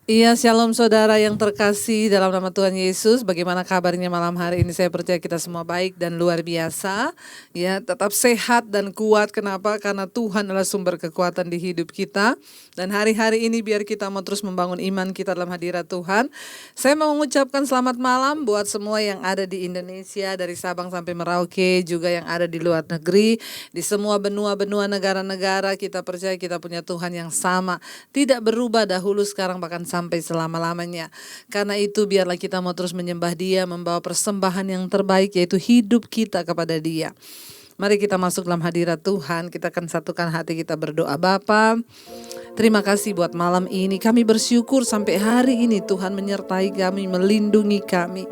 Iya, shalom saudara yang terkasih dalam nama Tuhan Yesus. Bagaimana kabarnya malam hari ini? Saya percaya kita semua baik dan luar biasa. Ya, tetap sehat dan kuat. Kenapa? Karena Tuhan adalah sumber kekuatan di hidup kita. Dan hari-hari ini biar kita mau terus membangun iman kita dalam hadirat Tuhan. Saya mau mengucapkan selamat malam buat semua yang ada di Indonesia, dari Sabang sampai Merauke, juga yang ada di luar negeri, di semua benua-benua negara-negara. Kita percaya kita punya Tuhan yang sama, tidak berubah dahulu, sekarang, bahkan sampai selama-lamanya. Karena itu biarlah kita mau terus menyembah Dia, membawa persembahan yang terbaik, yaitu hidup kita kepada Dia. Mari kita masuk dalam hadirat Tuhan. Kita akan satukan hati kita berdoa. Bapa, terima kasih buat malam ini. Kami bersyukur sampai hari ini Tuhan menyertai kami, melindungi kami,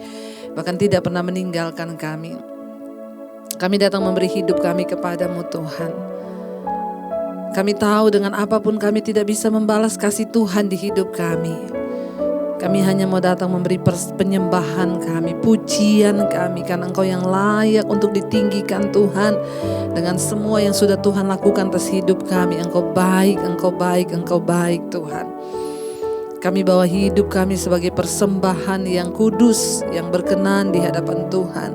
bahkan tidak pernah meninggalkan kami. Kami datang memberi hidup kami kepadamu Tuhan. Kami tahu dengan apapun kami tidak bisa membalas kasih Tuhan di hidup kami. Kami hanya mau datang memberi penyembahan kami, pujian kami, karena Engkau yang layak untuk ditinggikan Tuhan. Dengan semua yang sudah Tuhan lakukan atas hidup kami, Engkau baik, Engkau baik, Engkau baik Tuhan. Kami bawa hidup kami sebagai persembahan yang kudus, yang berkenan di hadapan Tuhan.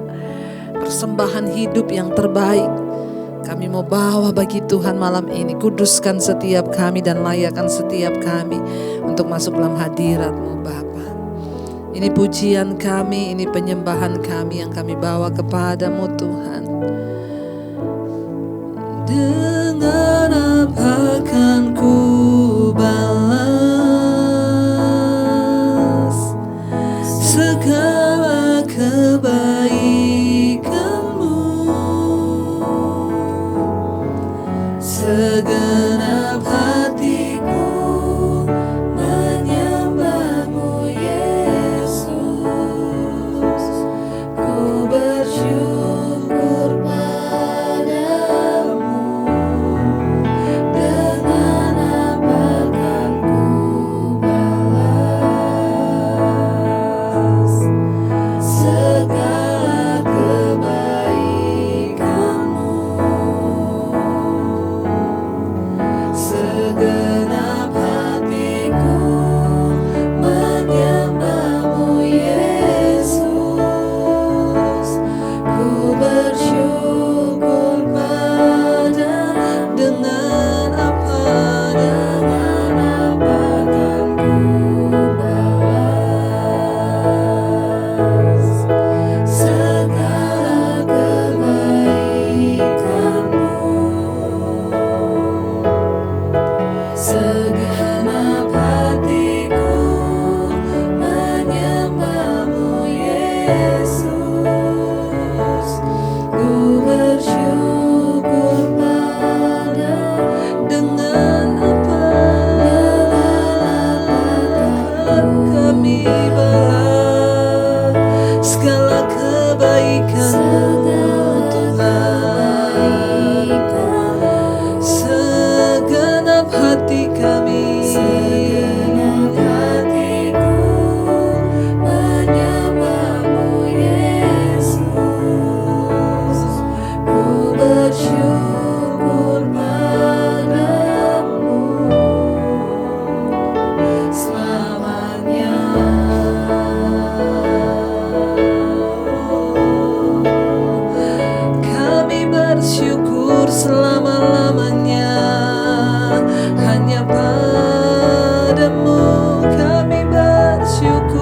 Persembahan hidup yang terbaik kami mau bawa bagi Tuhan malam ini. Kuduskan setiap kami dan layakkan setiap kami untuk masuk dalam hadirat-Mu Bapa. Ini pujian kami, ini penyembahan kami yang kami bawa kepadamu Tuhan. Dengan apa kan ku balas segala kebaikan-Mu? Segenap hatiku menyembah-Mu Yesus. Ku bersyukur padamu. Dengan apa kan ku balas segala kebaikan-Mu? Segenap hatiku menyembah-Mu Yesus. Ku bersyukur pada dengan apa kan ku balas segala kebaikan-Mu. Segenap hatiku menyembah-Mu Yesus. Ku bersyukur pada dengan apa kami balas segala kebaikan-Mu Tuhan. Segenap hati kami, segenap hatiku menyembah-Mu Yesus. Ku bersyukur padamu selamanya. Kami bersyukur selama-lamanya. Hanya padamu kami bersyukur.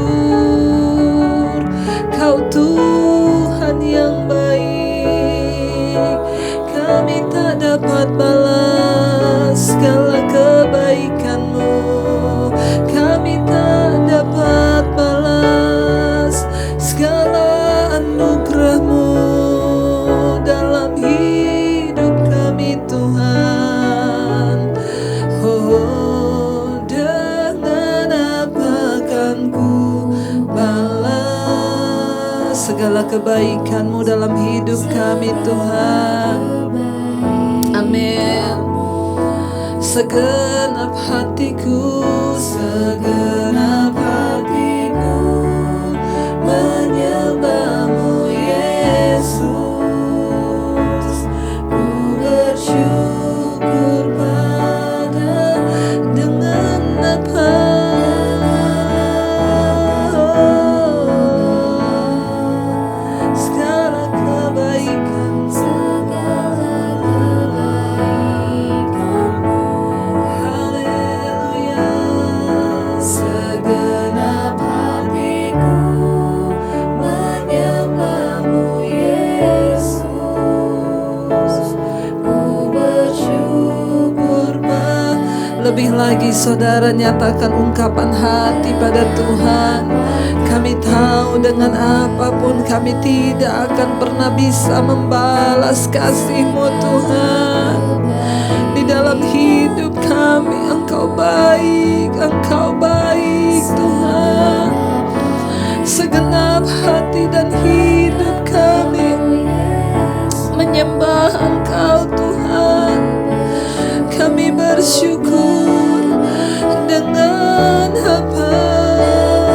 Kau Tuhan yang baik. Kami tak dapat balas segala kebaikan-Mu. Kami tak dapat balas segala anugerah-Mu dalam hidup kami Tuhan. Oh, dengan apa kan ku balas segala kebaikan-Mu dalam hidup kami Tuhan. Amin. Segenap hatiku, segenap hatiku menyembah-Mu Yesus. Ku bersyukur pada dengan apa Lebih lagi saudara nyatakan ungkapan hati pada Tuhan. Kami tahu dengan apapun kami tidak akan pernah bisa membalas kasih-Mu Tuhan. Di dalam hidup kami Engkau baik Tuhan. Segenap hati dan hidup kami menyembah Engkau Tuhan. Kami bersyukur dengan apakah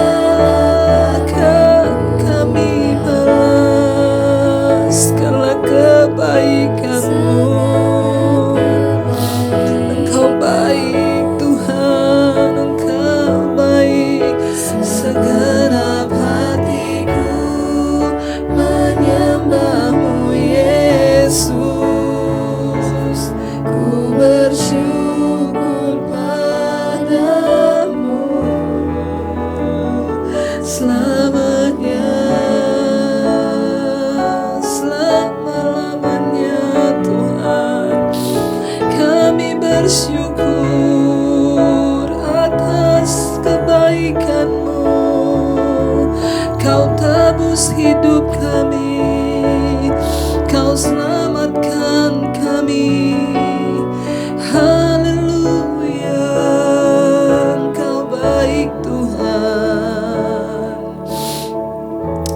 kami balas segala kebaikan-Mu. Engkau baik Tuhan, Engkau baik. Segenap hatiku menyembah-Mu Yesus. Ku bersyukur padamu selamanya, selama-lamanya Tuhan. Kami bersyukur atas kebaikan-Mu. Kau tebus hidup kami, Kau selamatkan kami. Haleluya, Engkau baik Tuhan.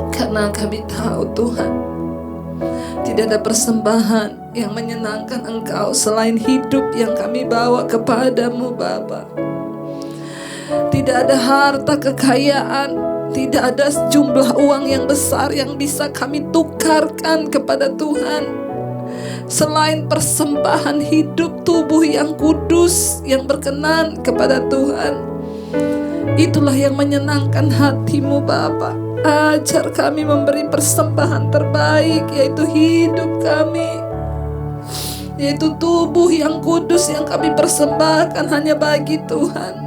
Karena kami tahu Tuhan, tidak ada persembahan yang menyenangkan Engkau selain hidup yang kami bawa kepadamu Bapa. Tidak ada harta kekayaan, tidak ada jumlah uang yang besar yang bisa kami tukarkan kepada Tuhan selain persembahan hidup tubuh yang kudus, yang berkenan kepada Tuhan. Itulah yang menyenangkan hati-Mu Bapa. Ajar kami memberi persembahan terbaik, yaitu hidup kami, yaitu tubuh yang kudus yang kami persembahkan hanya bagi Tuhan.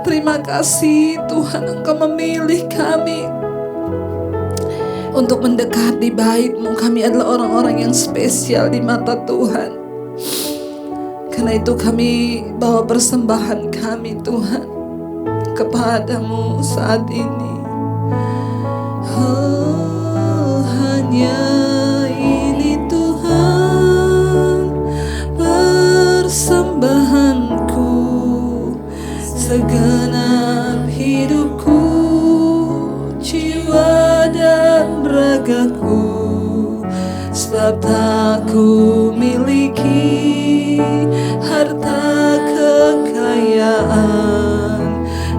Terima kasih Tuhan, Engkau memilih kami untuk mendekat di bait-Mu. Kami adalah orang-orang yang spesial di mata Tuhan. Karena itu kami bawa persembahan kami Tuhan kepadamu saat ini. Oh, hanya ini Tuhan persembahanku, segenap hidupku, jiwa dan ragaku. Sebab tak ku miliki harta kekayaan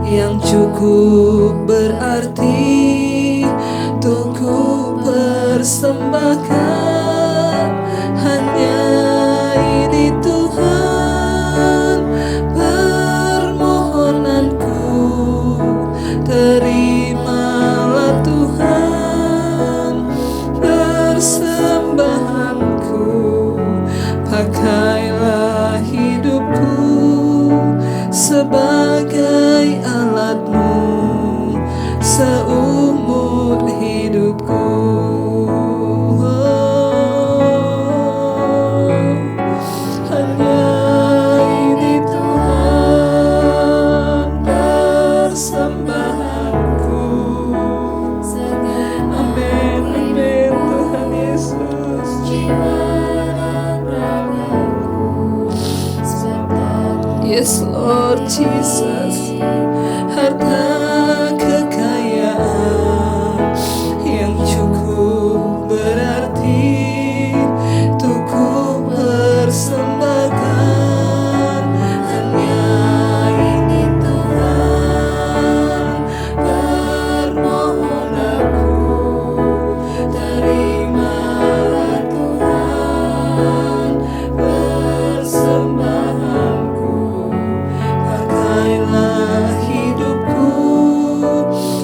yang cukup berarti untuk ku persembahkan. Hanya ini Tuhan permohonanku, terimalah Tuhan persembahanku. Pakailah hidupku sebagai alat-Mu seumur hidupku. Hanya ini Tuhan persembahanku. Amin, amin Tuhan Yesus. Yes Lord Jesus. Harta kekayaan yang cukup berarti untuk ku persembahkan. Hanya ini Tuhan permohonanku, terimalah Tuhan persembahanku. Pakailah hidupku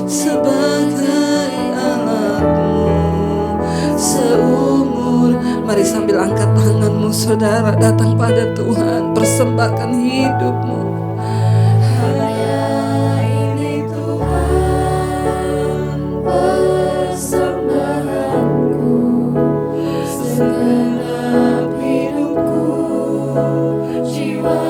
sebagai alat-Mu seumur. Mari sambil angkat tanganmu saudara, datang pada Tuhan, persembahkan hidupmu. Hanya ini Tuhan persembahanku, segenap hidupku, jiwa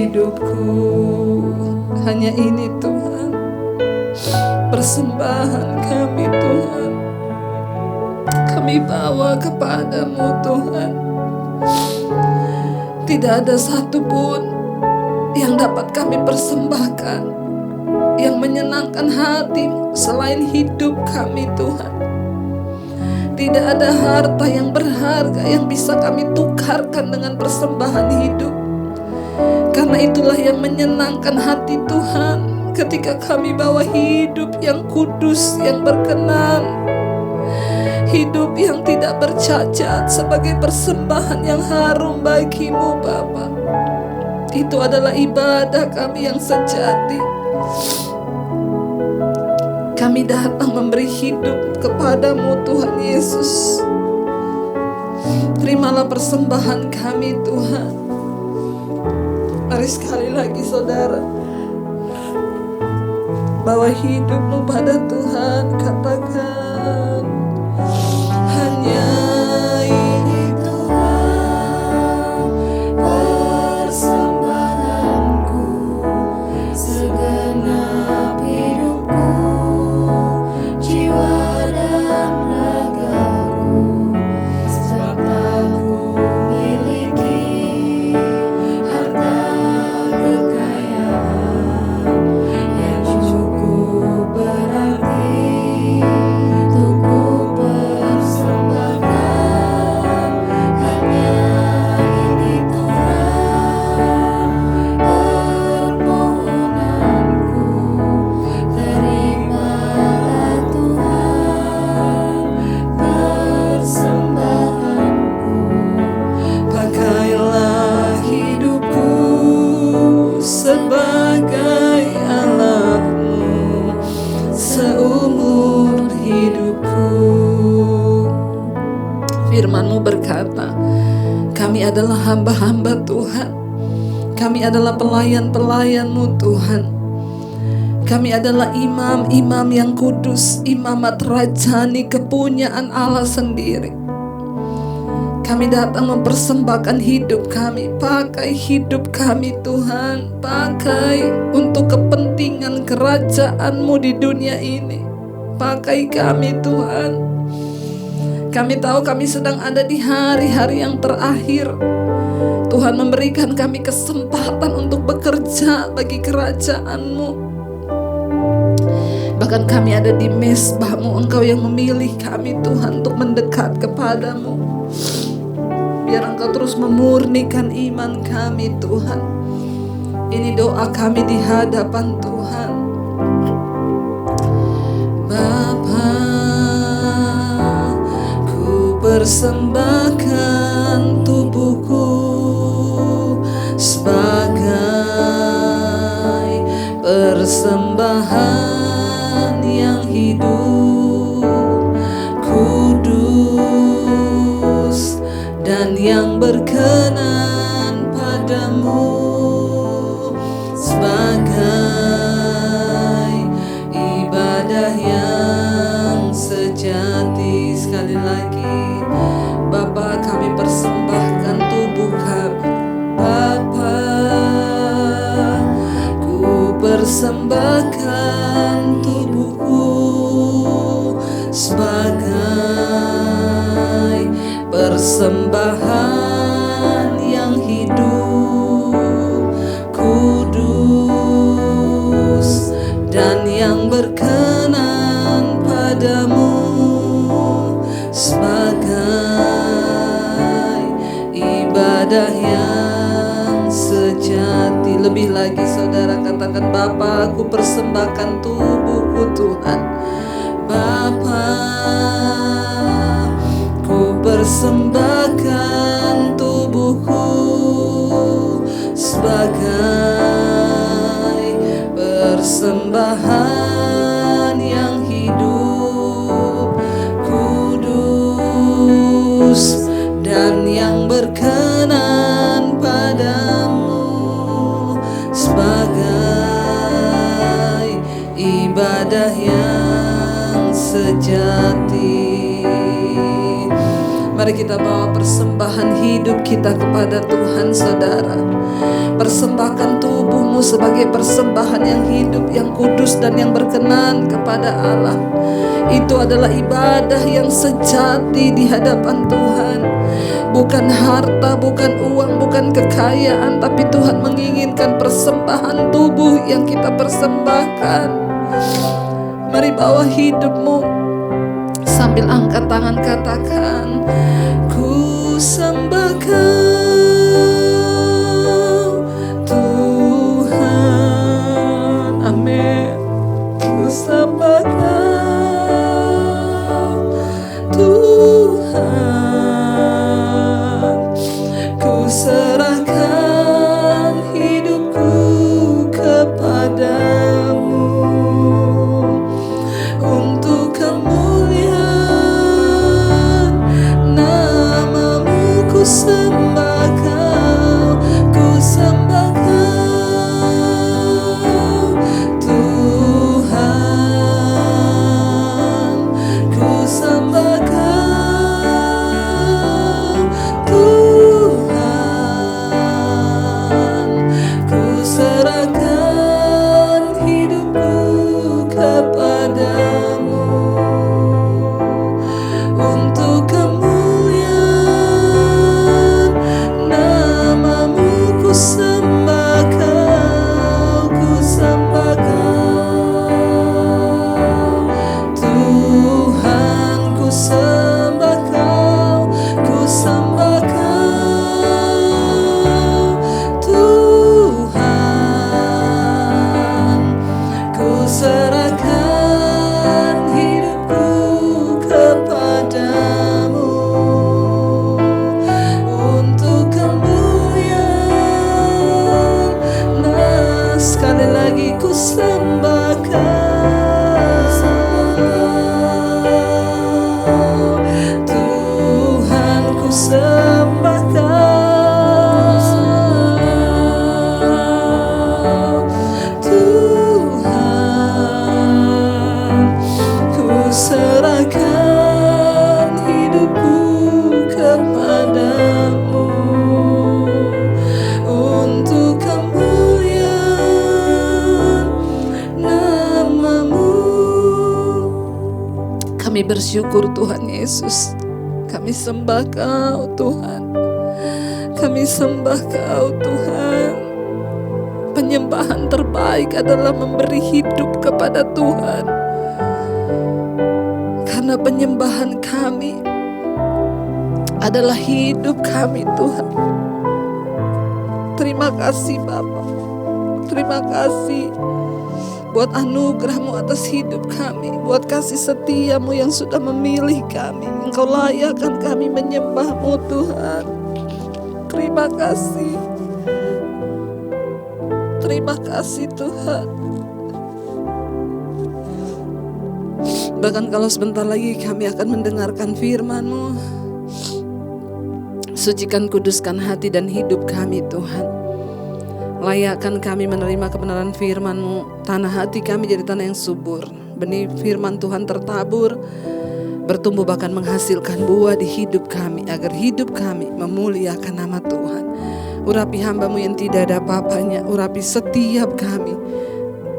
hidupku. Hanya ini Tuhan, persembahan kami Tuhan, kami bawa kepadamu Tuhan. Tidak ada satupun yang dapat kami persembahkan yang menyenangkan hati-Mu selain hidup kami Tuhan. Tidak ada harta yang berharga yang bisa kami tukarkan dengan persembahan hidup. Karena itulah yang menyenangkan hati Tuhan ketika kami bawa hidup yang kudus, yang berkenan, hidup yang tidak bercacat sebagai persembahan yang harum bagi-Mu Bapa. Itu adalah ibadah kami yang sejati. Kami datang memberi hidup kepadamu Tuhan Yesus. Terimalah persembahan kami Tuhan. Mari sekali lagi saudara, bawa hidupmu pada Tuhan. Katakan, hanya ini Tuhan, persembahanku, segenap hidupku, jiwa dan ragaku, sebab tak ku miliki harta kekayaan yang cukup berarti untuk ku persembahkan. Hanya ini Tuhan, permohonanku, terimalah Tuhan persembahanku. Pakailah hidupku sebagai alatmu seumur hidupku. Firman-Mu berkata, kami adalah hamba-hamba Tuhan. Kami adalah pelayan-pelayan-Mu Tuhan. Kami adalah imam-imam yang kudus, imamat rajani kepunyaan Allah sendiri. Kami datang mempersembahkan hidup kami. Pakai hidup kami Tuhan, pakai untuk kepentingan kerajaan-Mu di dunia ini. Pakai kami Tuhan. Kami tahu kami sedang ada di hari-hari yang terakhir. Tuhan memberikan kami kesempatan untuk bekerja bagi kerajaan-Mu. Bahkan kami ada di mezbah-Mu. Engkau yang memilih kami Tuhan untuk mendekat kepadamu. Biar Engkau terus memurnikan iman kami Tuhan. Ini doa kami di hadapan Tuhan. Bapa, ku persembahkan tubuhku sebagai persembahan yang hidup, kudus, dan yang berkenan padamu, sebagai ibadah yang sejati. Sekali lagi, Bapa, kami persembahkan tubuh kami. Bapa, ku persembahkan tubuhku sebagai persembahan yang hidup, kudus, dan yang berkenan padamu, sebagai ibadah yang sejati. Lebih lagi saudara katakan, Bapa, aku persembahkan tubuhku Tuhan. Bapa, ku persembahkan tubuhku sebagai persembahan yang hidup, kudus, dan yang berkenan padamu, sebagai ibadah yang sejati. Mari kita bawa persembahan hidup kita kepada Tuhan saudara. Persembahkan tubuhmu sebagai persembahan yang hidup, yang kudus dan yang berkenan kepada Allah. Itu adalah ibadah yang sejati di hadapan Tuhan. Bukan harta, bukan uang, bukan kekayaan, tapi Tuhan menginginkan persembahan tubuh yang kita persembahkan. Mari bawa hidupmu sambil angkat tangan, katakan, ku sembah Kau Tuhan. Amin. Ku sembah Kau Tuhan. Ku serahkan hidupku kepadamu untuk kemuliaan namamu. Ku sembah Kau, ku sembah Kau Tuhan. Ku sembah Kau Tuhan. Ku serahkan hidupku kepadamu untuk kemuliaan namamu. Ku sembah Kau, ku sembah Kau Tuhan. Ku sembah Kau, ku sembah Kau Tuhan. Ku serahkan hidupku kepadamu untuk kemuliaan. Nah, sekali lagi ku sembah Kau Tuhan. Ku sembah Kau Tuhan. Ku serahkan hidupku kepadamu untuk kemuliaan namamu. Kami bersyukur Tuhan Yesus. Kami sembah Kau Tuhan. Kami sembah Kau Tuhan. Penyembahan terbaik adalah memberi hidup kepada Tuhan. Karena penyembahan kami adalah hidup kami Tuhan. Terima kasih Bapa. Terima kasih buat anugerah-Mu atas hidup kami, buat kasih setia-Mu yang sudah memilih kami. Engkau layakkan kami menyembah-Mu Tuhan. Terima kasih. Terima kasih Tuhan. Bahkan kalau sebentar lagi kami akan mendengarkan firman-Mu, sucikan, kuduskan hati dan hidup kami Tuhan. Layakkan kami menerima kebenaran firman-Mu. Tanah hati kami jadi tanah yang subur. Benih firman Tuhan tertabur, bertumbuh bahkan menghasilkan buah di hidup kami, agar hidup kami memuliakan nama Tuhan. Urapi hamba-Mu yang tidak ada apa-apanya. Urapi setiap kami.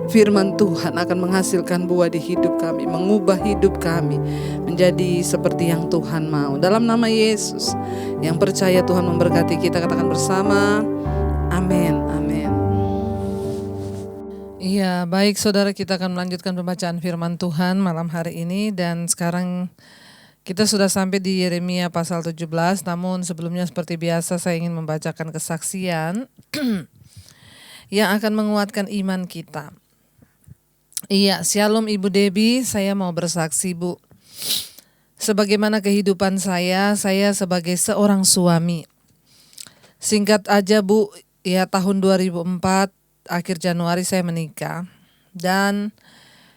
Firman Tuhan akan menghasilkan buah di hidup kami, mengubah hidup kami menjadi seperti yang Tuhan mau. Dalam nama Yesus, yang percaya Tuhan memberkati kita, katakan bersama, amin, amin. Iya, baik saudara, kita akan melanjutkan pembacaan firman Tuhan malam hari ini. Dan sekarang kita sudah sampai di Yeremia pasal 17. Namun sebelumnya seperti biasa saya ingin membacakan kesaksian yang akan menguatkan iman kita. Iya, Shalom Ibu Debbie, saya mau bersaksi Bu. Sebagaimana kehidupan saya sebagai seorang suami. Singkat aja Bu, ya tahun 2004, akhir Januari saya menikah. Dan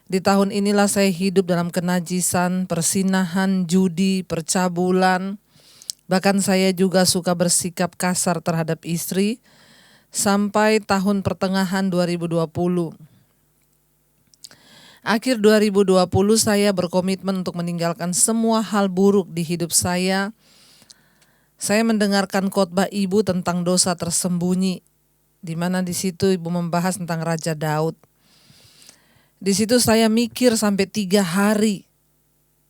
di tahun inilah saya hidup dalam kenajisan, persinahan, judi, percabulan. Bahkan saya juga suka bersikap kasar terhadap istri. Sampai tahun pertengahan 2020. Akhir 2020 saya berkomitmen untuk meninggalkan semua hal buruk di hidup saya. Saya mendengarkan khotbah ibu tentang dosa tersembunyi. di mana di situ Ibu membahas tentang Raja Daud. Di situ saya mikir sampai 3 hari.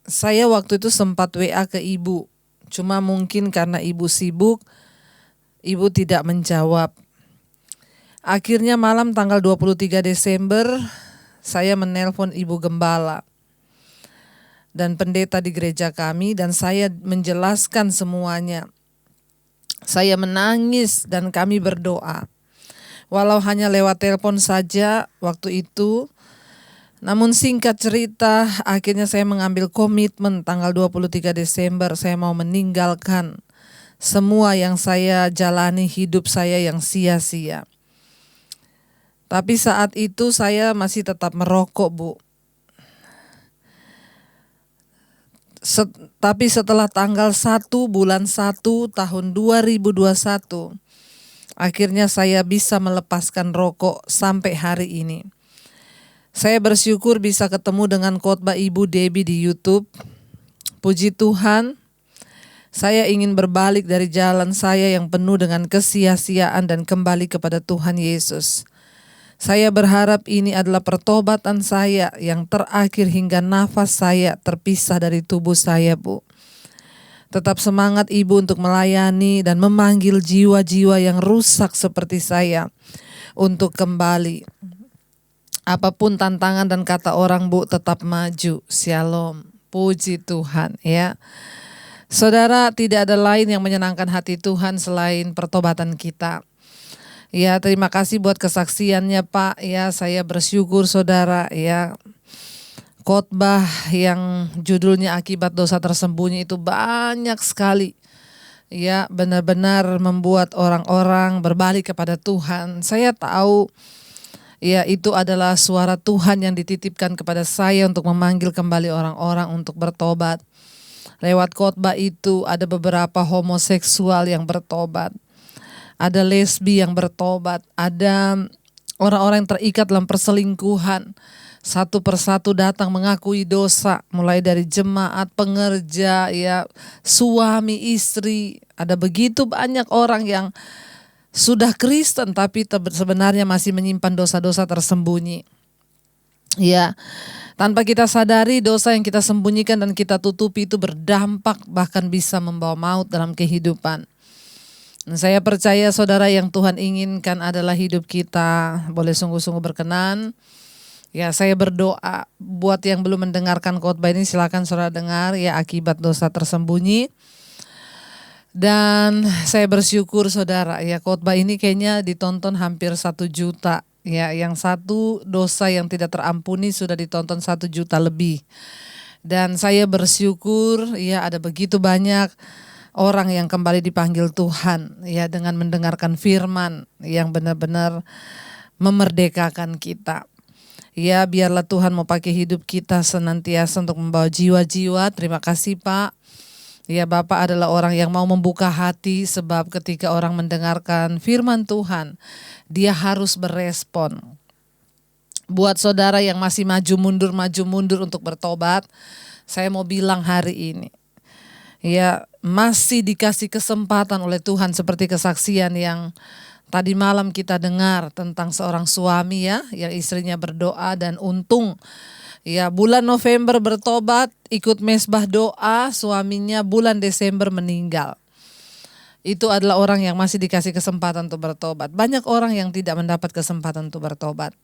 Saya waktu itu sempat WA ke Ibu, cuma mungkin karena Ibu sibuk, Ibu tidak menjawab. Akhirnya malam tanggal 23 Desember, saya menelpon Ibu Gembala dan pendeta di gereja kami, dan saya menjelaskan semuanya. Saya menangis dan kami berdoa. Walau hanya lewat telepon saja waktu itu, namun singkat cerita, akhirnya saya mengambil komitmen tanggal 23 Desember saya mau meninggalkan semua yang saya jalani, hidup saya yang sia-sia. Tapi saat itu saya masih tetap merokok, Bu. Tapi setelah tanggal 1 bulan 1 tahun 2021, akhirnya saya bisa melepaskan rokok sampai hari ini. Saya bersyukur bisa ketemu dengan khotbah Ibu Debbie di YouTube. Puji Tuhan, saya ingin berbalik dari jalan saya yang penuh dengan kesia-siaan dan kembali kepada Tuhan Yesus. Saya berharap ini adalah pertobatan saya yang terakhir hingga nafas saya terpisah dari tubuh saya, Bu. Tetap semangat Ibu untuk melayani dan memanggil jiwa-jiwa yang rusak seperti saya untuk kembali. Apapun tantangan dan kata orang, Bu, tetap maju. Shalom. Puji Tuhan, ya. Saudara, tidak ada lain yang menyenangkan hati Tuhan selain pertobatan kita. Ya, terima kasih buat kesaksiannya, Pak. Ya, saya bersyukur, saudara. Ya, khotbah yang judulnya Akibat Dosa Tersembunyi itu banyak sekali. Ya, benar-benar membuat orang-orang berbalik kepada Tuhan. Saya tahu, ya, itu adalah suara Tuhan yang dititipkan kepada saya untuk memanggil kembali orang-orang untuk bertobat. Lewat khotbah itu ada beberapa homoseksual yang bertobat. Ada lesbi yang bertobat, ada orang-orang yang terikat dalam perselingkuhan. Satu persatu datang mengakui dosa, mulai dari jemaat, pengerja, ya, suami, istri. Ada begitu banyak orang yang sudah Kristen tapi sebenarnya masih menyimpan dosa-dosa tersembunyi. Ya, tanpa kita sadari dosa yang kita sembunyikan dan kita tutupi itu berdampak bahkan bisa membawa maut dalam kehidupan. Saya percaya saudara yang Tuhan inginkan adalah hidup kita boleh sungguh-sungguh berkenan. Ya, saya berdoa buat yang belum mendengarkan khotbah ini, silakan saudara dengar, ya, akibat dosa tersembunyi. Dan saya bersyukur saudara, ya, khotbah ini kayaknya ditonton hampir 1 juta. Ya, yang satu dosa yang tidak terampuni sudah ditonton 1 juta lebih. Dan saya bersyukur, ya, ada begitu banyak orang yang kembali dipanggil Tuhan, ya, dengan mendengarkan firman yang benar-benar memerdekakan kita. Ya, biarlah Tuhan mau pakai hidup kita senantiasa untuk membawa jiwa-jiwa. Terima kasih, Pak. Ya, Bapak adalah orang yang mau membuka hati, sebab ketika orang mendengarkan firman Tuhan, dia harus berespon. Buat saudara yang masih maju mundur untuk bertobat, saya mau bilang hari ini, ya, masih dikasih kesempatan oleh Tuhan, seperti kesaksian yang tadi malam kita dengar tentang seorang suami, ya, yang istrinya berdoa dan untung, ya, bulan November bertobat, ikut mesbah doa, suaminya bulan Desember meninggal. Itu adalah orang yang masih dikasih kesempatan untuk bertobat. Banyak orang yang tidak mendapat kesempatan untuk bertobat.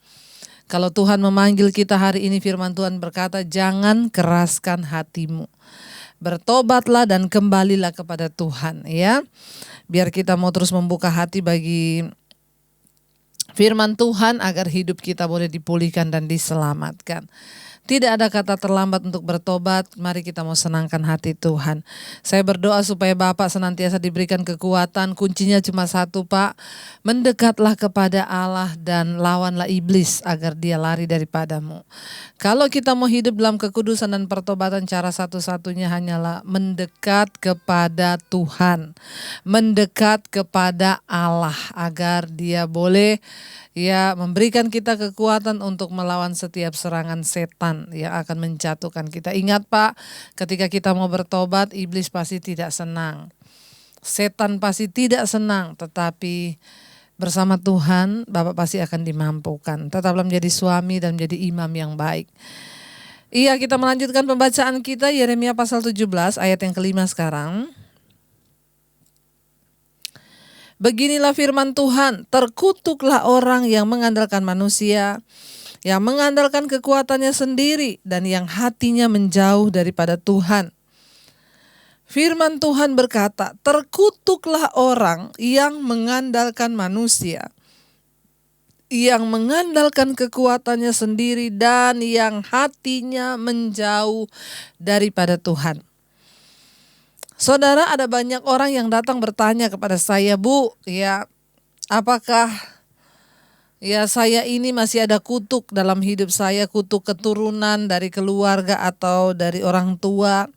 Kalau Tuhan memanggil kita hari ini, firman Tuhan berkata, jangan keraskan hatimu. Bertobatlah dan kembalilah kepada Tuhan, ya. Biar kita mau terus membuka hati bagi firman Tuhan agar hidup kita boleh dipulihkan dan diselamatkan. Tidak ada kata terlambat untuk bertobat. Mari kita mau senangkan hati Tuhan. Saya berdoa supaya Bapak senantiasa diberikan kekuatan. Kuncinya cuma satu, Pak. Mendekatlah kepada Allah dan lawanlah iblis agar dia lari daripadamu. Kalau kita mau hidup dalam kekudusan dan pertobatan, cara satu-satunya hanyalah mendekat kepada Tuhan. Mendekat kepada Allah agar dia boleh, ya, memberikan kita kekuatan untuk melawan setiap serangan setan yang akan menjatuhkan kita. Ingat, Pak, ketika kita mau bertobat, iblis pasti tidak senang. Setan pasti tidak senang, tetapi Bersama Tuhan, Bapak pasti akan dimampukan. Tetaplah menjadi suami dan menjadi imam yang baik. Iya, kita melanjutkan pembacaan kita Yeremia pasal 17 ayat yang kelima sekarang. Beginilah firman Tuhan, terkutuklah orang yang mengandalkan manusia, yang mengandalkan kekuatannya sendiri, dan yang hatinya menjauh daripada Tuhan. Firman Tuhan berkata, terkutuklah orang yang mengandalkan manusia, yang mengandalkan kekuatannya sendiri, dan yang hatinya menjauh daripada Tuhan. Saudara, ada banyak orang yang datang bertanya kepada saya, Bu, ya apakah ya saya ini masih ada kutuk dalam hidup saya, kutuk keturunan dari keluarga atau dari orang tua.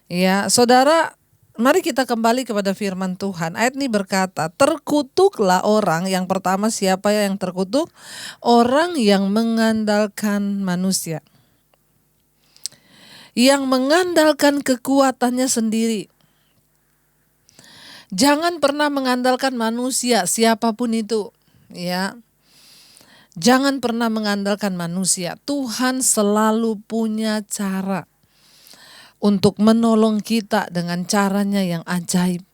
Ya, saudara, mari kita kembali kepada firman Tuhan. Ayat ini berkata, terkutuklah orang, yang pertama siapa yang terkutuk? Orang yang mengandalkan manusia. Yang mengandalkan kekuatannya sendiri. Jangan pernah mengandalkan manusia, siapapun itu. Ya, jangan pernah mengandalkan manusia. Tuhan selalu punya cara untuk menolong kita dengan caranya yang ajaib.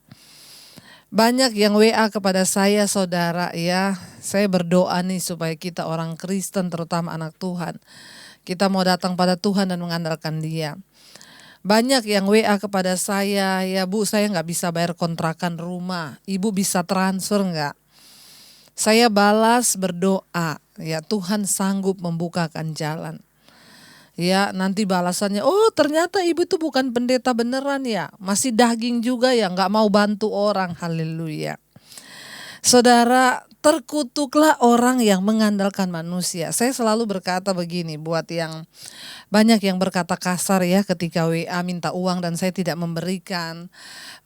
Banyak yang WA kepada saya, saudara, ya. Saya berdoa nih supaya kita orang Kristen, terutama anak Tuhan, kita mau datang pada Tuhan dan mengandalkan Dia. Banyak yang WA kepada saya, ya Bu, saya nggak bisa bayar kontrakan rumah. Ibu bisa transfer nggak? Saya balas berdoa, ya Tuhan sanggup membukakan jalan. Ya, nanti balasannya, oh ternyata ibu itu bukan pendeta beneran ya, masih daging juga ya, nggak mau bantu orang. Haleluya. Saudara, terkutuklah orang yang mengandalkan manusia. Saya selalu berkata begini, buat yang banyak yang berkata kasar ya ketika WA minta uang dan saya tidak memberikan.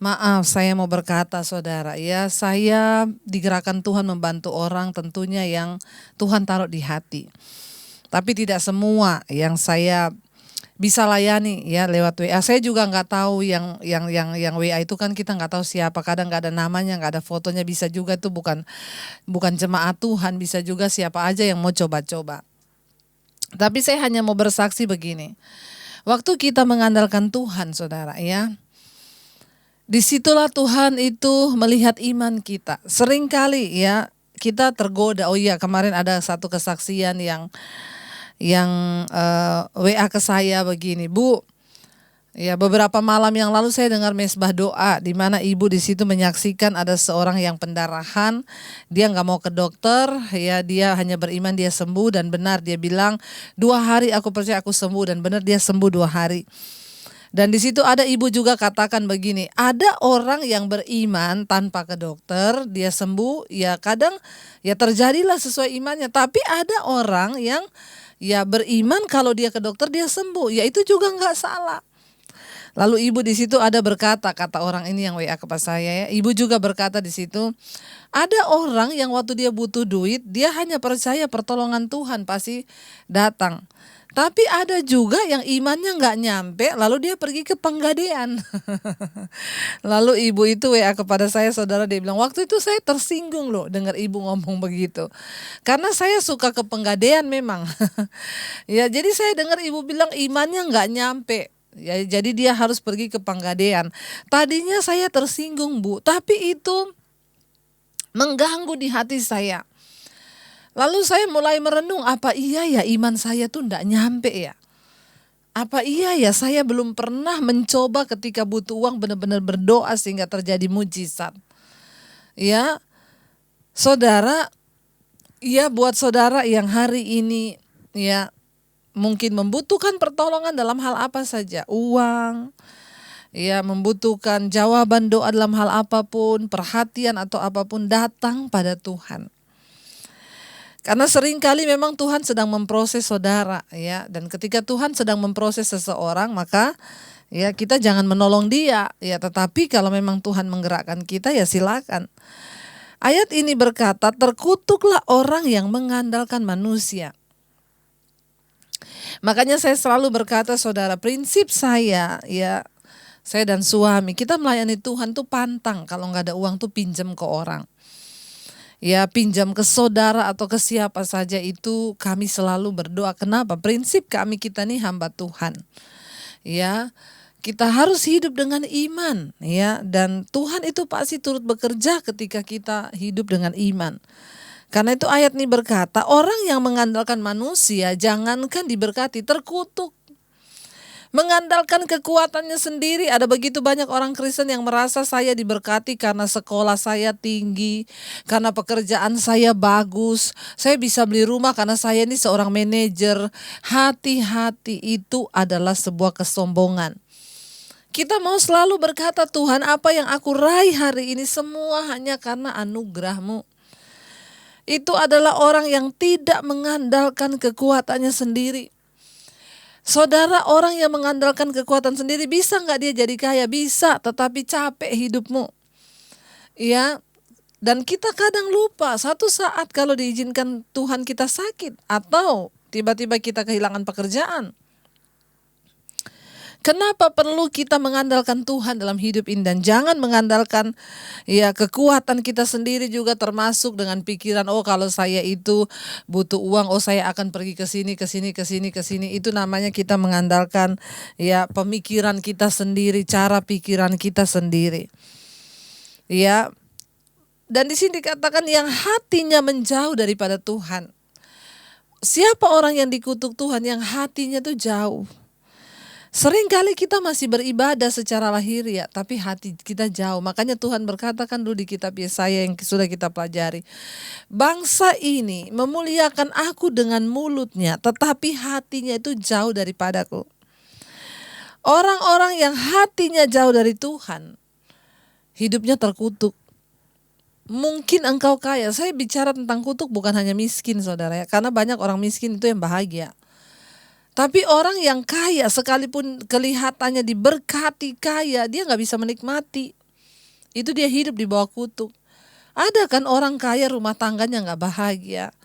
Maaf, saya mau berkata saudara, ya saya digerakkan Tuhan membantu orang tentunya yang Tuhan taruh di hati. Tapi tidak semua yang saya bisa layani ya lewat WA. Saya juga nggak tahu yang WA itu kan kita nggak tahu siapa. Kadang nggak ada namanya, nggak ada fotonya. Bisa juga itu bukan jemaat Tuhan. Bisa juga siapa aja yang mau coba-coba. Tapi saya hanya mau bersaksi begini. Waktu kita mengandalkan Tuhan, saudara ya, disitulah Tuhan itu melihat iman kita. Seringkali ya kita tergoda. Oh iya, kemarin ada satu kesaksian yang WA ke saya begini, Bu, ya beberapa malam yang lalu saya dengar mesbah doa di mana ibu di situ menyaksikan ada seorang yang pendarahan, dia nggak mau ke dokter, ya dia hanya beriman dia sembuh dan benar, dia bilang 2 hari aku percaya aku sembuh, dan benar dia sembuh 2 hari. Dan di situ ada ibu juga katakan begini, ada orang yang beriman tanpa ke dokter, dia sembuh, ya kadang ya terjadilah sesuai imannya, tapi ada orang yang ya beriman kalau dia ke dokter dia sembuh, ya itu juga nggak salah. Lalu ibu di situ ada berkata, kata orang ini yang WA kepada saya ya, ibu juga berkata di situ, ada orang yang waktu dia butuh duit, dia hanya percaya pertolongan Tuhan pasti datang. Tapi ada juga yang imannya nggak nyampe, lalu dia pergi ke penggadean. Lalu ibu itu WA kepada saya, saudara, dia bilang, waktu itu saya tersinggung loh dengar ibu ngomong begitu. Karena saya suka ke penggadean memang. Ya, jadi saya dengar ibu bilang imannya nggak nyampe. Ya, jadi dia harus pergi ke penggadean. Tadinya saya tersinggung, Bu, tapi itu mengganggu di hati saya. Lalu saya mulai merenung, apa iya ya iman saya tuh enggak nyampe ya? Apa iya ya saya belum pernah mencoba ketika butuh uang benar-benar berdoa sehingga terjadi mujizat? Ya, saudara, ya buat saudara yang hari ini ya mungkin membutuhkan pertolongan dalam hal apa saja, uang, ya membutuhkan jawaban doa dalam hal apapun, perhatian atau apapun, datang pada Tuhan. Karena seringkali memang Tuhan sedang memproses saudara ya, dan ketika Tuhan sedang memproses seseorang maka ya kita jangan menolong dia ya, tetapi kalau memang Tuhan menggerakkan kita ya silakan. Ayat ini berkata, terkutuklah orang yang mengandalkan manusia. Makanya saya selalu berkata saudara, prinsip saya ya, saya dan suami kita melayani Tuhan tuh pantang, kalau nggak ada uang tuh pinjam ke orang. Ya, pinjam ke saudara atau ke siapa saja itu kami selalu berdoa. Kenapa? Prinsip kami kita nih hamba Tuhan. Ya, kita harus hidup dengan iman, ya, dan Tuhan itu pasti turut bekerja ketika kita hidup dengan iman. Karena itu ayat ini berkata, orang yang mengandalkan manusia jangankan diberkati, terkutuk. Mengandalkan kekuatannya sendiri. Ada begitu banyak orang Kristen yang merasa saya diberkati karena sekolah saya tinggi, karena pekerjaan saya bagus, saya bisa beli rumah karena saya ini seorang manajer. Hati-hati, itu adalah sebuah kesombongan. Kita mau selalu berkata, Tuhan, apa yang aku raih hari ini semua hanya karena anugerah-Mu. Itu adalah orang yang tidak mengandalkan kekuatannya sendiri. Saudara, orang yang mengandalkan kekuatan sendiri, bisa nggak dia jadi kaya? Bisa, tetapi capek hidupmu. Ya, dan kita kadang lupa, satu saat kalau diizinkan Tuhan kita sakit, atau tiba-tiba kita kehilangan pekerjaan. Kenapa perlu kita mengandalkan Tuhan dalam hidup ini, dan jangan mengandalkan ya kekuatan kita sendiri juga, termasuk dengan pikiran, oh kalau saya itu butuh uang, oh saya akan pergi ke sini, ke sini, ke sini, ke sini. Itu namanya kita mengandalkan ya pemikiran kita sendiri, cara pikiran kita sendiri. Ya. Dan di sini dikatakan yang hatinya menjauh daripada Tuhan. Siapa orang yang dikutuk Tuhan? Yang hatinya tuh jauh. Seringkali kita masih beribadah secara lahiriah, tapi hati kita jauh. Makanya Tuhan berkata kan dulu di kitab Yesaya yang sudah kita pelajari. Bangsa ini memuliakan aku dengan mulutnya, tetapi hatinya itu jauh daripadaku. Orang-orang yang hatinya jauh dari Tuhan, hidupnya terkutuk. Mungkin engkau kaya. Saya bicara tentang kutuk bukan hanya miskin, saudara ya. Karena banyak orang miskin itu yang bahagia. Tapi orang yang kaya, sekalipun kelihatannya diberkati kaya, dia gak bisa menikmati. Itu dia hidup di bawah kutuk. Ada kan orang kaya rumah tangganya gak bahagia,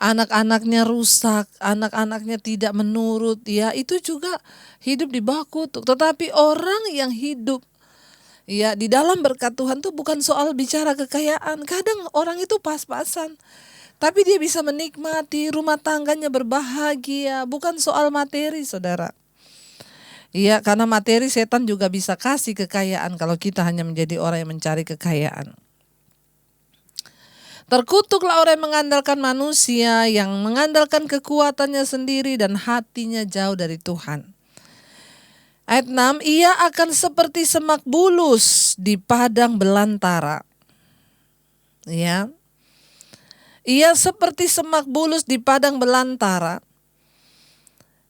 anak-anaknya rusak, anak-anaknya tidak menurut, ya itu juga hidup di bawah kutuk. Tetapi orang yang hidup ya di dalam berkat Tuhan tuh bukan soal bicara kekayaan. Kadang orang itu pas-pasan, tapi dia bisa menikmati, rumah tangganya berbahagia, bukan soal materi, saudara. Iya, karena materi setan juga bisa kasih kekayaan kalau kita hanya menjadi orang yang mencari kekayaan. Terkutuklah orang yang mengandalkan manusia, yang mengandalkan kekuatannya sendiri dan hatinya jauh dari Tuhan. Ayat 6, ia akan seperti semak bulus di padang belantara. Ya. Ia seperti semak bulus di padang belantara.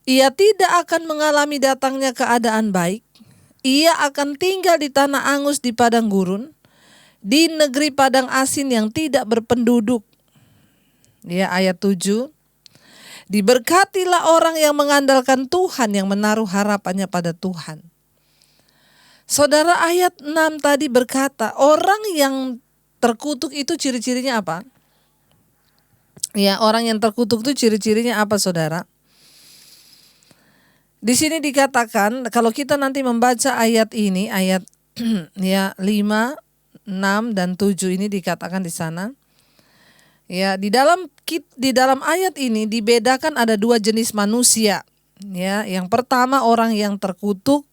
Ia tidak akan mengalami datangnya keadaan baik. Ia akan tinggal di tanah angus di padang gurun, di negeri padang asin yang tidak berpenduduk. Ya, ayat 7. Diberkatilah orang yang mengandalkan Tuhan, yang menaruh harapannya pada Tuhan. Saudara, ayat 6 tadi berkata, orang yang terkutuk itu ciri-cirinya apa? Ya, orang yang terkutuk itu ciri-cirinya apa, saudara? Di sini dikatakan, kalau kita nanti membaca ayat ini, ayat ya 5, 6 dan 7 ini dikatakan di sana. Ya, di dalam ayat ini dibedakan ada dua jenis manusia. Ya, yang pertama orang yang terkutuk,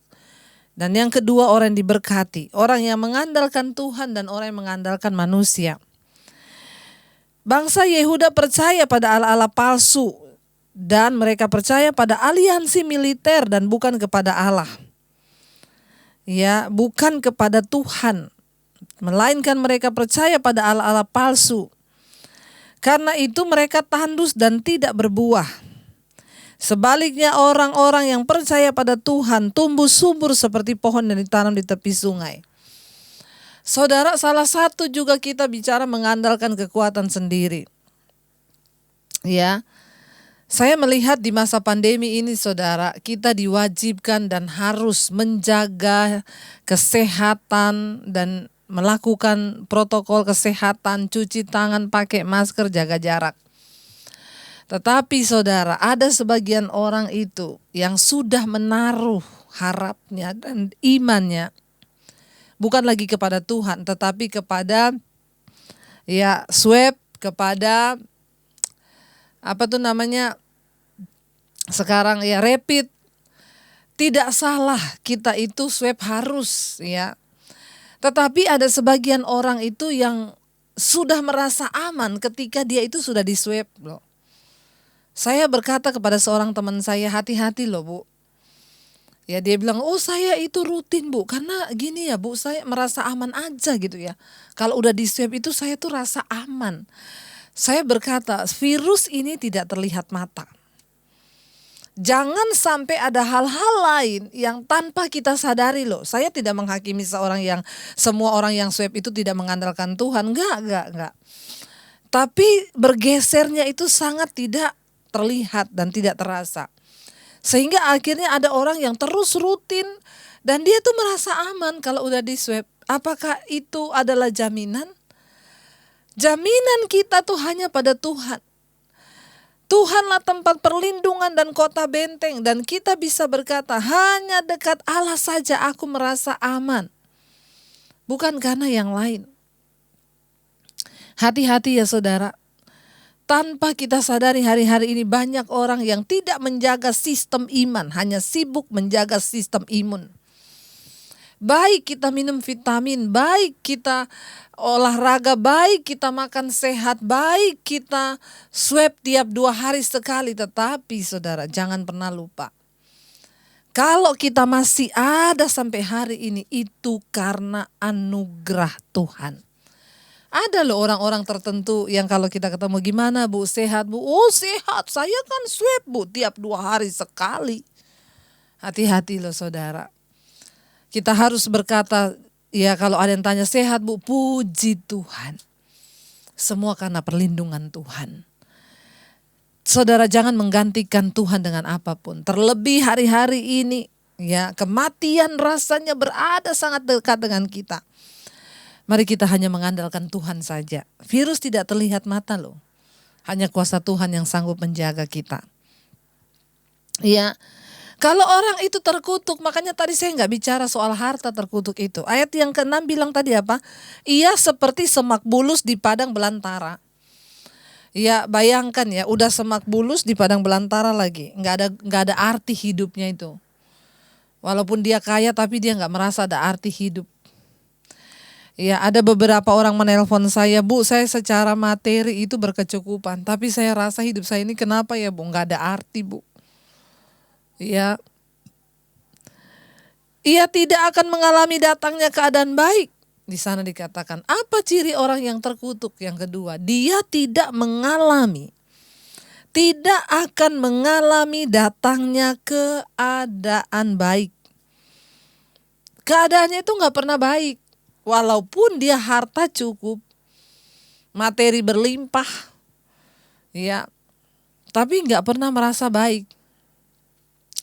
dan yang kedua orang yang diberkati. Orang yang mengandalkan Tuhan dan orang yang mengandalkan manusia. Bangsa Yehuda percaya pada Allah-Allah palsu, dan mereka percaya pada aliansi militer dan bukan kepada Allah. Ya, bukan kepada Tuhan, melainkan mereka percaya pada Allah-Allah palsu. Karena itu mereka tandus dan tidak berbuah. Sebaliknya orang-orang yang percaya pada Tuhan tumbuh subur seperti pohon yang ditanam di tepi sungai. Saudara, salah satu juga kita bicara mengandalkan kekuatan sendiri. Ya, saya melihat di masa pandemi ini, saudara, kita diwajibkan dan harus menjaga kesehatan dan melakukan protokol kesehatan, cuci tangan, pakai masker, jaga jarak. Tetapi saudara, ada sebagian orang itu yang sudah menaruh harapnya dan imannya bukan lagi kepada Tuhan, tetapi kepada ya swab kepada apa tuh namanya sekarang ya rapid. Tidak salah kita itu swab harus ya. Tetapi ada sebagian orang itu yang sudah merasa aman ketika dia itu sudah di swab loh. Saya berkata kepada seorang teman saya, hati-hati loh Bu. Ya dia bilang, oh saya itu rutin Bu, karena gini ya Bu, saya merasa aman aja gitu ya. Kalau udah di swab itu saya tuh rasa aman. Saya berkata, virus ini tidak terlihat mata. Jangan sampai ada hal-hal lain yang tanpa kita sadari loh. Saya tidak menghakimi semua orang yang swab itu tidak mengandalkan Tuhan. Enggak. Tapi bergesernya itu sangat tidak terlihat dan tidak terasa. Sehingga akhirnya ada orang yang terus rutin dan dia tuh merasa aman kalau udah di swab. Apakah itu adalah jaminan? Jaminan kita tuh hanya pada Tuhan. Tuhanlah tempat perlindungan dan kota benteng, dan kita bisa berkata hanya dekat Allah saja aku merasa aman. Bukan karena yang lain. Hati-hati ya saudara. Tanpa kita sadari hari-hari ini banyak orang yang tidak menjaga sistem iman, hanya sibuk menjaga sistem imun. Baik kita minum vitamin, baik kita olahraga, baik kita makan sehat, baik kita swab tiap 2 hari sekali. Tetapi saudara jangan pernah lupa, kalau kita masih ada sampai hari ini itu karena anugerah Tuhan. Ada loh orang-orang tertentu yang kalau kita ketemu, gimana Bu, sehat Bu? Oh sehat, saya kan swab Bu tiap 2 hari sekali. Hati-hati loh saudara. Kita harus berkata, ya kalau ada yang tanya sehat Bu, puji Tuhan. Semua karena perlindungan Tuhan. Saudara jangan menggantikan Tuhan dengan apapun. Terlebih hari-hari ini, ya kematian rasanya berada sangat dekat dengan kita. Mari kita hanya mengandalkan Tuhan saja. Virus tidak terlihat mata loh. Hanya kuasa Tuhan yang sanggup menjaga kita. Ya. Kalau orang itu terkutuk, makanya tadi saya nggak bicara soal harta terkutuk itu. Ayat yang ke-6 bilang tadi apa? Ia seperti semak bulus di padang belantara. Ya bayangkan ya, udah semak bulus di padang belantara lagi. Nggak ada arti hidupnya itu. Walaupun dia kaya tapi dia nggak merasa ada arti hidup. Ya ada beberapa orang menelpon saya, Bu saya secara materi itu berkecukupan. Tapi saya rasa hidup saya ini kenapa ya Bu, nggak ada arti Bu. Ya, ia tidak akan mengalami datangnya keadaan baik. Di sana dikatakan, apa ciri orang yang terkutuk? Yang kedua, dia tidak akan mengalami datangnya keadaan baik. Keadaannya itu gak pernah baik. Walaupun dia harta cukup, materi berlimpah, ya, tapi gak pernah merasa baik.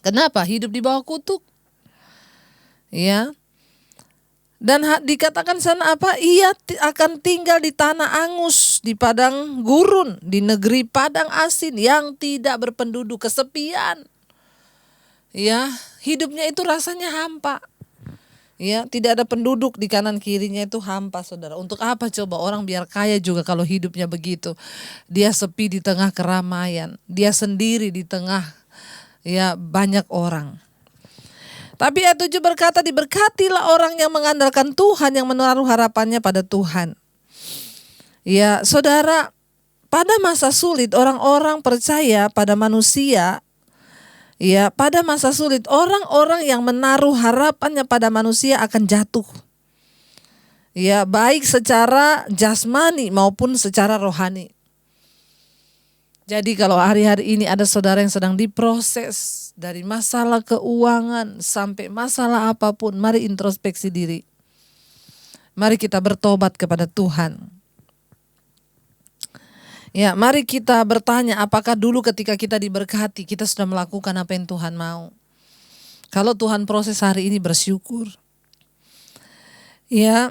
Kenapa? Hidup di bawah kutuk. Ya. Dan dikatakan sana apa? Ia akan tinggal di tanah angus, di padang gurun, di negeri padang asin yang tidak berpenduduk, kesepian. Ya, hidupnya itu rasanya hampa. Ya, tidak ada penduduk di kanan kirinya, itu hampa saudara. Untuk apa coba orang biar kaya juga kalau hidupnya begitu? Dia sepi di tengah keramaian, dia sendiri di tengah ya banyak orang. Tapi ayat 7 berkata, diberkatilah orang yang mengandalkan Tuhan, yang menaruh harapannya pada Tuhan. Ya saudara, pada masa sulit orang-orang percaya pada manusia. Ya pada masa sulit orang-orang yang menaruh harapannya pada manusia akan jatuh. Ya baik secara jasmani maupun secara rohani. Jadi kalau hari-hari ini ada saudara yang sedang diproses dari masalah keuangan sampai masalah apapun, mari introspeksi diri. Mari kita bertobat kepada Tuhan. Ya, mari kita bertanya apakah dulu ketika kita diberkati kita sudah melakukan apa yang Tuhan mau. Kalau Tuhan proses hari ini bersyukur. Ya,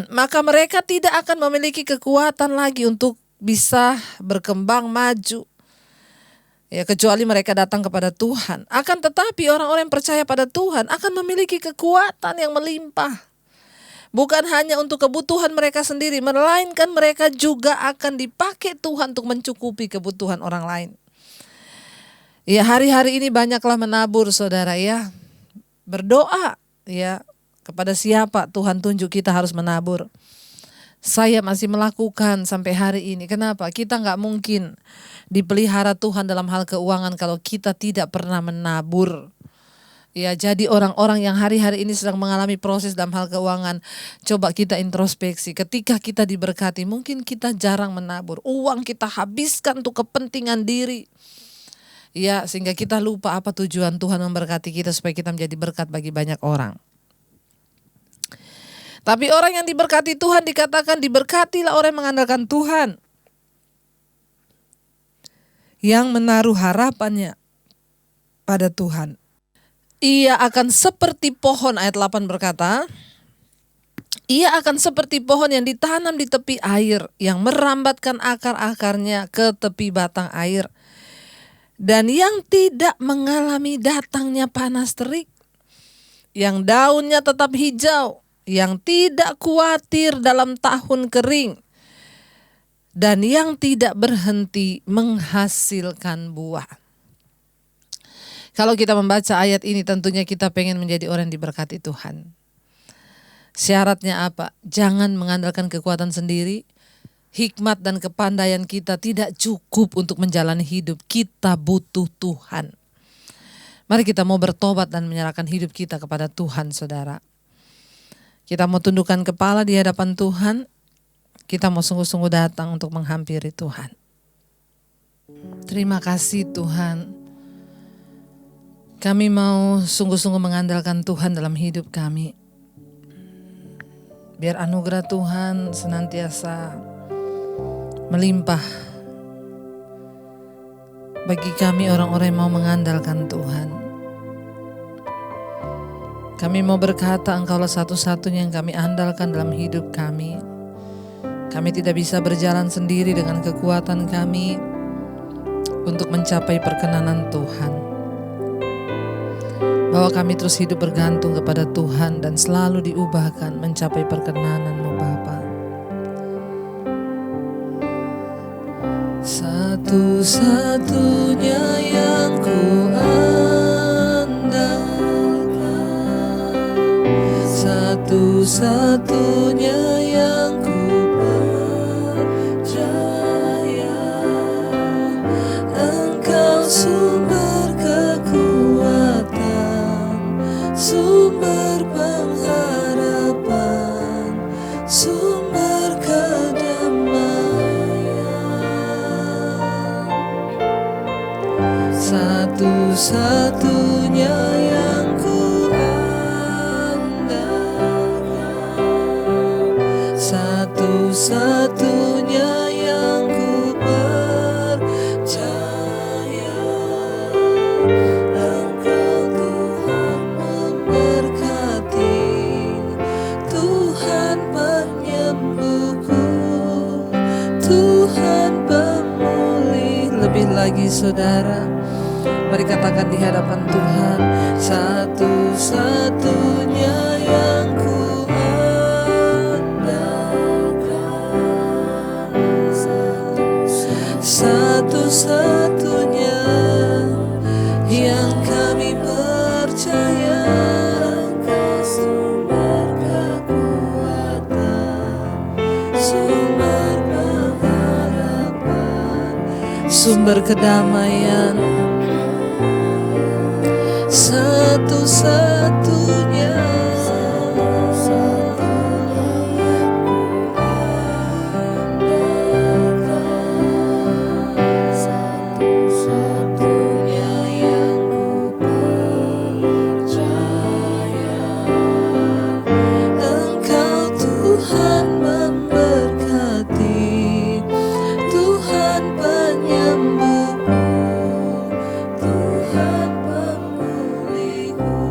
maka mereka tidak akan memiliki kekuatan lagi untuk bisa berkembang maju. Ya, kecuali mereka datang kepada Tuhan. Akan tetapi orang-orang yang percaya pada Tuhan akan memiliki kekuatan yang melimpah. Bukan hanya untuk kebutuhan mereka sendiri, melainkan mereka juga akan dipakai Tuhan untuk mencukupi kebutuhan orang lain. Ya, hari-hari ini banyaklah menabur, saudara ya. Berdoa ya, kepada siapa Tuhan tunjuk kita harus menabur. Saya masih melakukan sampai hari ini. Kenapa? Kita gak mungkin dipelihara Tuhan dalam hal keuangan kalau kita tidak pernah menabur. Ya, jadi orang-orang yang hari-hari ini sedang mengalami proses dalam hal keuangan, coba kita introspeksi. Ketika kita diberkati, mungkin kita jarang menabur. Uang kita habiskan untuk kepentingan diri. Ya, sehingga kita lupa apa tujuan Tuhan memberkati kita supaya kita menjadi berkat bagi banyak orang. Tapi orang yang diberkati Tuhan dikatakan diberkatilah orang yang mengandalkan Tuhan, yang menaruh harapannya pada Tuhan. Ia akan seperti pohon, ayat 8 berkata, ia akan seperti pohon yang ditanam di tepi air, yang merambatkan akar-akarnya ke tepi batang air, dan yang tidak mengalami datangnya panas terik, yang daunnya tetap hijau, yang tidak khawatir dalam tahun kering, dan yang tidak berhenti menghasilkan buah. Kalau kita membaca ayat ini, tentunya kita pengen menjadi orang yang diberkati Tuhan. Syaratnya apa? Jangan mengandalkan kekuatan sendiri. Hikmat dan kepandaian kita tidak cukup untuk menjalani hidup. Kita butuh Tuhan. Mari kita mau bertobat dan menyerahkan hidup kita kepada Tuhan, saudara. Kita mau tundukkan kepala di hadapan Tuhan. Kita mau sungguh-sungguh datang untuk menghampiri Tuhan. Terima kasih Tuhan. Kami mau sungguh-sungguh mengandalkan Tuhan dalam hidup kami. Biar anugerah Tuhan senantiasa melimpah bagi kami orang-orang yang mau mengandalkan Tuhan. Kami mau berkata, Engkaulah satu-satunya yang kami andalkan dalam hidup kami. Kami tidak bisa berjalan sendiri dengan kekuatan kami untuk mencapai perkenanan Tuhan. Bahwa kami terus hidup bergantung kepada Tuhan dan selalu diubahkan mencapai perkenanan-Mu Bapa. Satu-satunya yang ku andalkan, satu-satunya yang ku percaya, Engkau sumber kekuatan, sumber pengharapan, sumber satu-satunya yang ku andalkan, satu-satunya yang ku percaya, Engkau Tuhan memberkati, Tuhan penyembuhku, Tuhan pemulih. Lebih lagi saudara, mari katakan di hadapan Tuhan, satu-satunya yang ku andalkan, satu-satunya yang kami percaya, Engkau sumber kekuatan, sumber pengharapan, sumber kedamaian, satu-satunya, satu-satunya yang ku percaya, Engkau Tuhan memberkati, Tuhan penyembuhku, Tuhan pemulihku.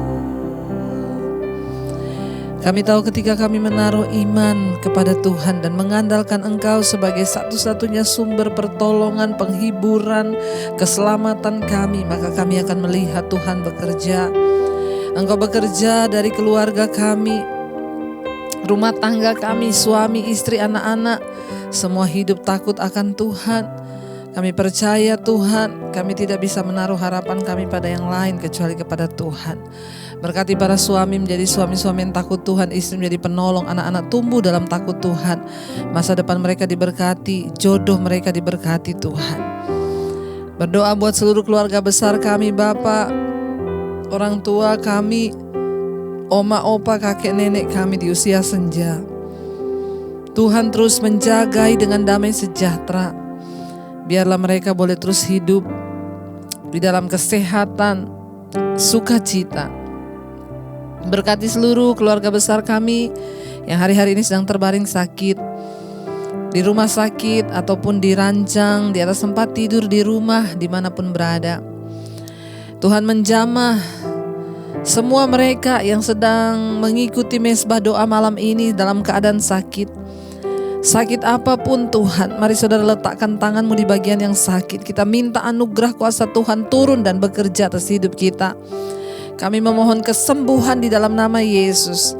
Kami tahu ketika kami menaruh iman kepada Tuhan dan mengandalkan Engkau sebagai satu-satunya sumber pertolongan, penghiburan, keselamatan kami, maka kami akan melihat Tuhan bekerja. Engkau bekerja dari keluarga kami, Rumah tangga kami, suami, istri, anak-anak, semua hidup takut akan Tuhan. Kami percaya Tuhan, kami tidak bisa menaruh harapan kami pada yang lain kecuali kepada Tuhan. Berkati para suami menjadi suami-suami yang takut Tuhan, istri menjadi penolong, anak-anak tumbuh dalam takut Tuhan. Masa depan mereka diberkati, jodoh mereka diberkati Tuhan. Berdoa buat seluruh keluarga besar kami, Bapak, orang tua kami, oma, opa, kakek, nenek kami di usia senja. Tuhan terus menjagai dengan damai sejahtera. Biarlah mereka boleh terus hidup di dalam kesehatan, sukacita. Berkati seluruh keluarga besar kami yang hari-hari ini sedang terbaring sakit, di rumah sakit ataupun di ranjang, di atas tempat tidur, di rumah, dimanapun berada. Tuhan menjamah semua mereka yang sedang mengikuti mesbah doa malam ini dalam keadaan sakit. Sakit apapun Tuhan, mari saudara letakkan tanganmu di bagian yang sakit. Kita minta anugerah kuasa Tuhan turun dan bekerja atas hidup kita. Kami memohon kesembuhan di dalam nama Yesus.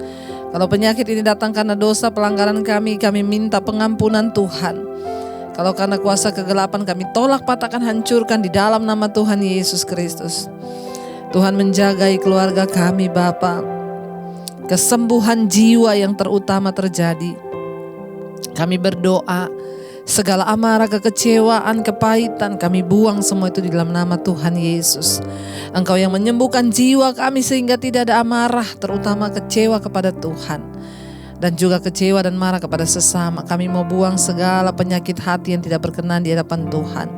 Kalau penyakit ini datang karena dosa pelanggaran kami minta pengampunan Tuhan. Kalau karena kuasa kegelapan kami tolak, patahkan, hancurkan di dalam nama Tuhan Yesus Kristus. Tuhan menjagai keluarga kami, Bapa. Kesembuhan jiwa yang terutama terjadi. Kami berdoa, segala amarah, kekecewaan, kepahitan, kami buang semua itu di dalam nama Tuhan Yesus. Engkau yang menyembuhkan jiwa kami sehingga tidak ada amarah, terutama kecewa kepada Tuhan. Dan juga kecewa dan marah kepada sesama. Kami mau buang segala penyakit hati yang tidak berkenan di hadapan Tuhan.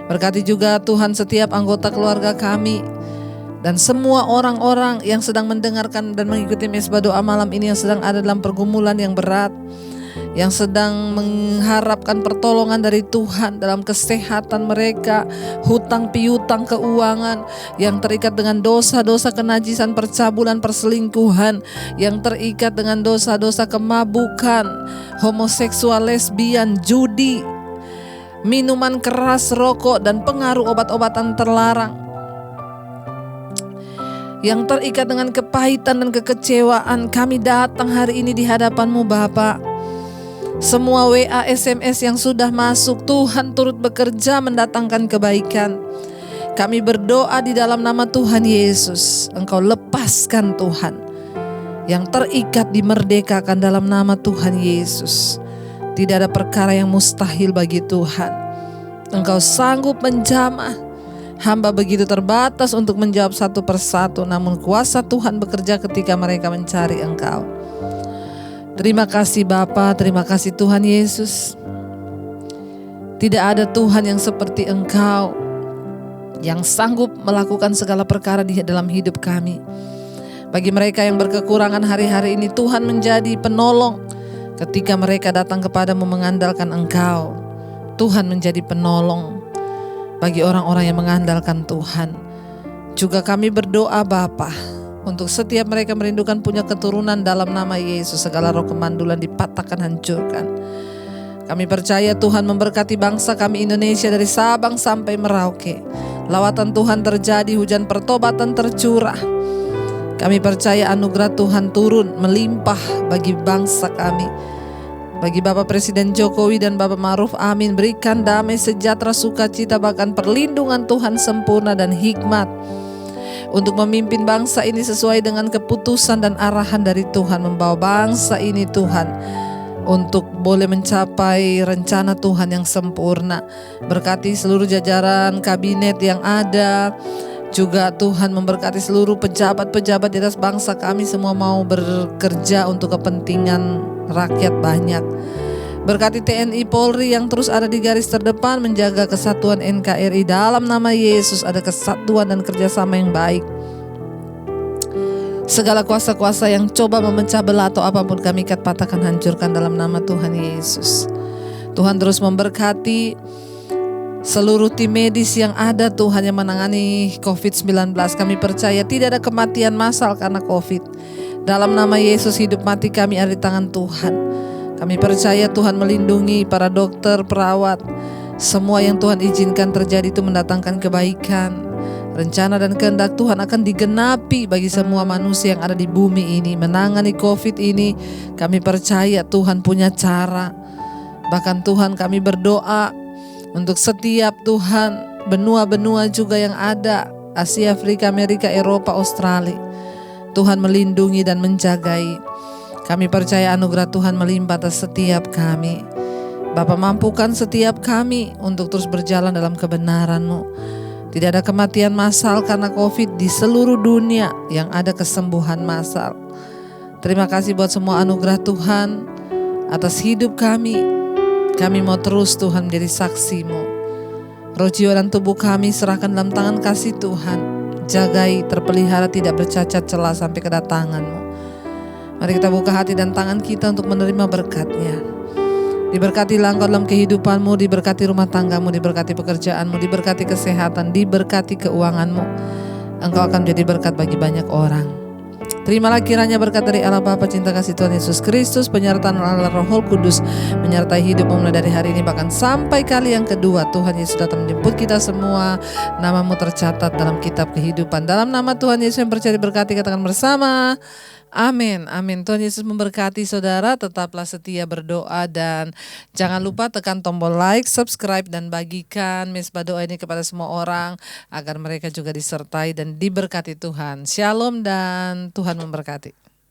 Berkati juga Tuhan setiap anggota keluarga kami dan semua orang-orang yang sedang mendengarkan dan mengikuti mesbah doa malam ini, yang sedang ada dalam pergumulan yang berat, yang sedang mengharapkan pertolongan dari Tuhan dalam kesehatan mereka, hutang piutang keuangan, yang terikat dengan dosa-dosa kenajisan, percabulan, perselingkuhan, yang terikat dengan dosa-dosa kemabukan, homoseksual, lesbian, judi, minuman keras, rokok, dan pengaruh obat-obatan terlarang, yang terikat dengan kepahitan dan kekecewaan. Kami datang hari ini di hadapan-Mu, Bapa. Semua WA, SMS yang sudah masuk, Tuhan turut bekerja mendatangkan kebaikan. Kami berdoa di dalam nama Tuhan Yesus, Engkau lepaskan Tuhan. Yang terikat dimerdekakan dalam nama Tuhan Yesus. Tidak ada perkara yang mustahil bagi Tuhan. Engkau sanggup menjamah. Hamba begitu terbatas untuk menjawab satu persatu, namun kuasa Tuhan bekerja ketika mereka mencari Engkau. Terima kasih Bapa, terima kasih Tuhan Yesus. Tidak ada Tuhan yang seperti Engkau, yang sanggup melakukan segala perkara di dalam hidup kami. Bagi mereka yang berkekurangan hari-hari ini, Tuhan menjadi penolong ketika mereka datang kepadamu mengandalkan Engkau. Tuhan menjadi penolong bagi orang-orang yang mengandalkan Tuhan. Juga kami berdoa Bapa, untuk setiap mereka merindukan punya keturunan dalam nama Yesus, segala roh kemandulan dipatahkan, hancurkan. Kami percaya Tuhan memberkati bangsa kami Indonesia dari Sabang sampai Merauke. Lawatan Tuhan terjadi, hujan pertobatan tercurah. Kami percaya anugerah Tuhan turun melimpah bagi bangsa kami. Bagi Bapak Presiden Jokowi dan Bapak Ma'ruf Amin, berikan damai, sejahtera, sukacita, bahkan perlindungan Tuhan sempurna dan hikmat untuk memimpin bangsa ini sesuai dengan keputusan dan arahan dari Tuhan, membawa bangsa ini Tuhan untuk boleh mencapai rencana Tuhan yang sempurna. Berkati seluruh jajaran kabinet yang ada. Juga Tuhan memberkati seluruh pejabat-pejabat di atas bangsa kami, semua mau bekerja untuk kepentingan rakyat banyak. Berkati TNI Polri yang terus ada di garis terdepan menjaga kesatuan NKRI. Dalam nama Yesus ada kesatuan dan kerjasama yang baik. Segala kuasa-kuasa yang coba memecah belah atau apapun kami ikat, patahkan, hancurkan dalam nama Tuhan Yesus. Tuhan terus memberkati seluruh tim medis yang ada Tuhan yang menangani COVID-19. Kami percaya tidak ada kematian massal karena COVID. Dalam nama Yesus, hidup mati kami ada di tangan Tuhan. Kami percaya Tuhan melindungi para dokter, perawat. Semua yang Tuhan izinkan terjadi itu mendatangkan kebaikan. rencana dan kehendak Tuhan akan digenapi bagi semua manusia yang ada di bumi ini. Menangani COVID ini, kami percaya Tuhan punya cara. Bahkan Tuhan, kami berdoa untuk setiap Tuhan benua-benua juga yang ada, Asia, Afrika, Amerika, Eropa, Australia. Tuhan melindungi dan menjagai. Kami percaya anugerah Tuhan melimpah atas setiap kami. Bapa, mampukan setiap kami untuk terus berjalan dalam kebenaran-Mu. Tidak ada kematian massal karena COVID di seluruh dunia, yang ada kesembuhan massal. Terima kasih buat semua anugerah Tuhan atas hidup kami. Kami mau terus Tuhan menjadi saksi-Mu. Roh, jiwa dan tubuh kami serahkan dalam tangan kasih Tuhan. Jagai, terpelihara, tidak bercacat celah sampai kedatangan-Mu. Mari kita buka hati dan tangan kita untuk menerima berkat-Nya. Diberkatilah Engkau dalam kehidupan-Mu, diberkati rumah tangga-Mu, diberkati pekerjaan-Mu, diberkati kesehatan, diberkati keuangan-Mu. Engkau akan menjadi berkat bagi banyak orang. Terimalah kiranya berkat dari Allah Bapa, cinta kasih Tuhan Yesus Kristus, penyertaan Allah Roh Kudus menyertai hidupmu mulai dari hari ini bahkan sampai kali yang kedua Tuhan Yesus datang menjemput kita semua. Namamu tercatat dalam kitab kehidupan. Dalam nama Tuhan Yesus yang percaya diberkati, katakan bersama, amin, amin. Tuhan Yesus memberkati saudara, tetaplah setia berdoa dan jangan lupa tekan tombol like, subscribe dan bagikan mesbah doa ini kepada semua orang agar mereka juga disertai dan diberkati Tuhan. Shalom dan Tuhan memberkati.